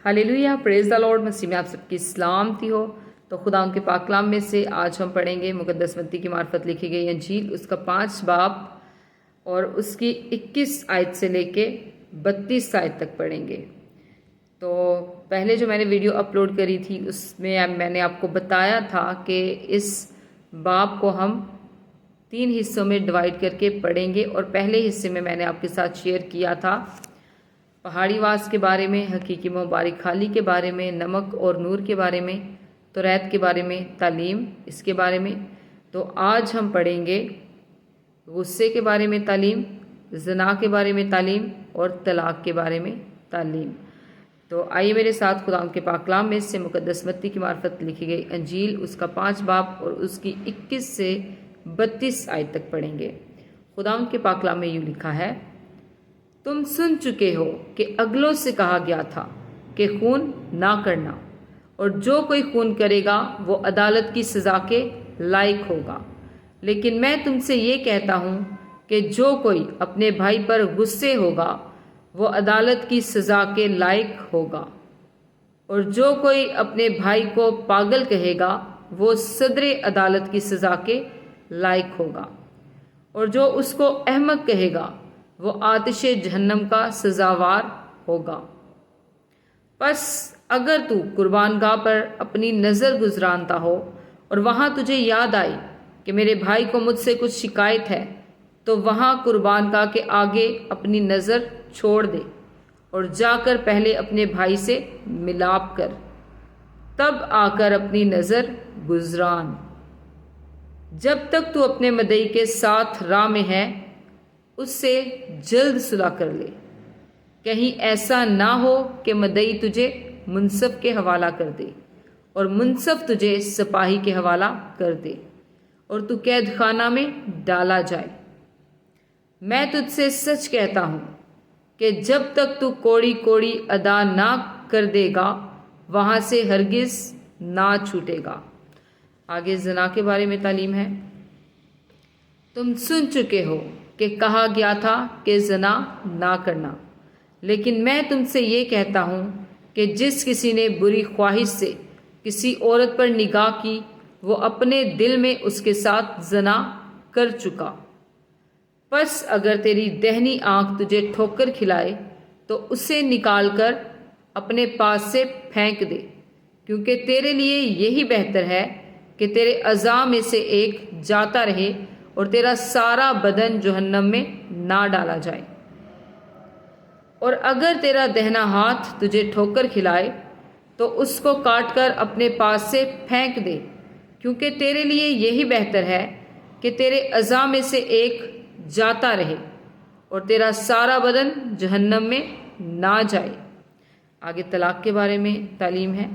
Hallelujah, praise the Lord. मसीह में आप सबकी सलामती हो। तो खुदा उनके पाक कलाम में से आज हम पढ़ेंगे मुकद्दस मत्ती की मार्फत लिखी गई अंजील, उसका 5 बाब और उसकी 21 आयत से लेके 32 आयत तक पढ़ेंगे। तो पहले जो मैंने वीडियो अपलोड करी थी उसमें मैंने आपको बताया था कि इस बाब को हम 3 हिस्सों में डिवाइड करके पढ़ेंगे। और पहले हिस्से में मैंने आपके साथ शेयर किया था पहाड़ी वास के बारे में, हकीकी मुबारक खाली के बारे में, नमक और नूर के बारे में, तौरात के बारे में, तालीम इसके बारे में। तो आज हम पढ़ेंगे गुस्से के बारे में तालीम, ज़ना के बारे में तालीम और तलाक के बारे में तालीम। तो आइए मेरे साथ खुदा के पाक कलाम में से मुकद्दस मत्ती की मार्फत लिखी गई अंजील, उसका 5 बाब और उसकी 21 से 32 आयत तक पढ़ेंगे। खुदा के पाक कलाम में यूँ लिखा है, तुम सुन चुके हो कि अगलों से कहा गया था कि खून ना करना, और जो कोई खून करेगा वो अदालत की सज़ा के लायक होगा। लेकिन मैं तुमसे ये कहता हूँ कि जो कोई अपने भाई पर गुस्से होगा वो अदालत की सज़ा के लायक होगा, और जो कोई अपने भाई को पागल कहेगा वो सदरे अदालत की सज़ा के लायक होगा, और जो उसको अहमक कहेगा वो आतिशे जहन्नम का सजावार होगा। बस अगर तू कुर्बानगाह पर अपनी नज़र गुजरानता हो और वहाँ तुझे याद आई कि मेरे भाई को मुझसे कुछ शिकायत है, तो वहाँ कुर्बानगाह के आगे अपनी नज़र छोड़ दे और जाकर पहले अपने भाई से मिलाप कर, तब आकर अपनी नज़र गुजरान। जब तक तू अपने मदई के साथ राह में है उससे जल्द सुलह कर ले, कहीं ऐसा ना हो कि मदई तुझे मुनसफ के हवाला कर दे और मुनसफ तुझे सिपाही के हवाला कर दे और तू कैद खाना में डाला जाए। मैं तुझसे सच कहता हूँ कि जब तक तू कोड़ी कोड़ी अदा ना कर देगा वहाँ से हरगिज ना छूटेगा। आगे ज़ना के बारे में तालीम है। तुम सुन चुके हो कि कहा गया था कि ज़ना ना करना, लेकिन मैं तुमसे ये कहता हूँ कि जिस किसी ने बुरी ख्वाहिश से किसी औरत पर निगाह की वो अपने दिल में उसके साथ ज़ना कर चुका। बस अगर तेरी दाहिनी आँख तुझे ठोकर खिलाए तो उसे निकाल कर अपने पास से फेंक दे, क्योंकि तेरे लिए यही बेहतर है कि तेरे अज़ा में से एक जाता रहे और तेरा सारा बदन जहन्नम में ना डाला जाए। और अगर तेरा दाहिना हाथ तुझे ठोकर खिलाए तो उसको काट कर अपने पास से फेंक दे, क्योंकि तेरे लिए यही बेहतर है कि तेरे अज़ा में से एक जाता रहे और तेरा सारा बदन जहन्नम में ना जाए। आगे तलाक के बारे में तालीम है।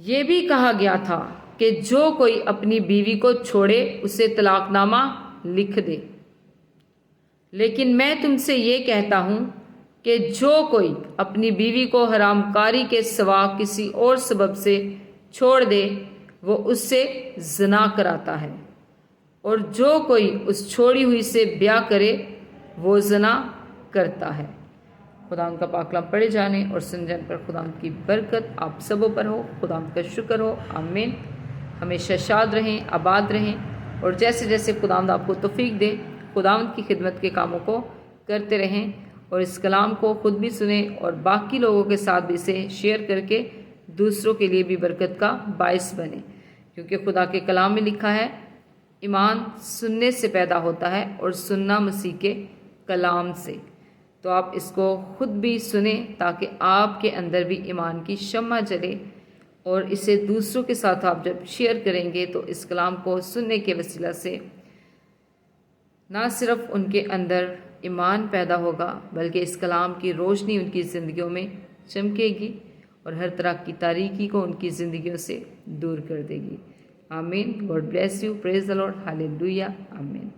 ये भी कहा गया था कि जो कोई अपनी बीवी को छोड़े उसे तलाकनामा लिख दे। लेकिन मैं तुमसे ये कहता हूँ कि जो कोई अपनी बीवी को हरामकारी के सिवा किसी और सबब से छोड़ दे वो उससे ज़ना कराता है, और जो कोई उस छोड़ी हुई से ब्याह करे वो ज़ना करता है। खुदा का पाक कलाम पढ़े जाने और सुन जाने पर खुदा की बरकत आप सबों पर हो। खुदा का शुक्र हो। आमीन। हमेशा शाद रहें, आबाद रहें, और जैसे जैसे खुदावंद आपको तौफीक दे खुदावंद की खिदमत के कामों को करते रहें, और इस कलाम को ख़ुद भी सुने और बाकी लोगों के साथ भी इसे शेयर करके दूसरों के लिए भी बरकत का बायस बने, क्योंकि खुदा के कलाम में लिखा है ईमान सुनने से पैदा होता है और सुनना मसीह के कलाम से। तो आप इसको ख़ुद भी सुने ताकि आपके अंदर भी ईमान की शम्मा जले, और इसे दूसरों के साथ आप जब शेयर करेंगे तो इस कलाम को सुनने के वसीला से ना सिर्फ उनके अंदर ईमान पैदा होगा बल्कि इस कलाम की रोशनी उनकी ज़िंदगियों में चमकेगी और हर तरह की तारीकी को उनकी ज़िंदगियों से दूर कर देगी। आमीन। God bless you. Praise the Lord. Hallelujah. आमीन।